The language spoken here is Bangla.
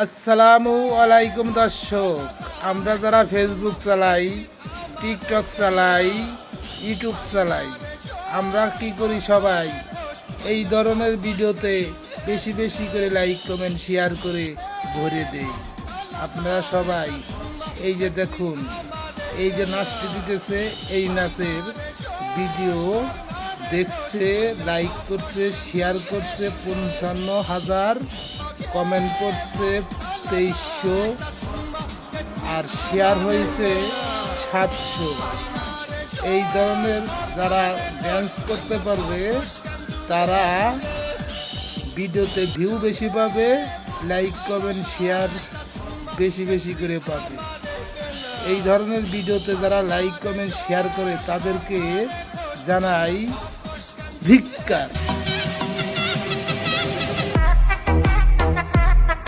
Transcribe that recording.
আসসালামু আলাইকুম দর্শক, আমরা যারা ফেসবুক চালাই, টিকটক চালাই, ইউটিউব চালাই, আমরা কি করি সবাই এই ধরনের ভিডিওতে বেশি বেশি করে লাইক কমেন্ট শেয়ার করে ভরে দেই। আপনারা সবাই এই যে দেখুন, এই যে নাচটি দিতেছে, এই নাচের ভিডিও দেখছে, লাইক করছে, শেয়ার করছে 55,000, কমেন্ট করছে 2300, আর শেয়ার হয়েছে 700। এই ধরনের যারা ড্যান্স করতে পারবে তারা ভিডিওতে ভিউ বেশি পাবে, লাইক কমেন্ট শেয়ার বেশি বেশি করে পাবে। এই ধরনের ভিডিওতে যারা লাইক কমেন্ট শেয়ার করে তাদেরকে জানাই ধিক্কার।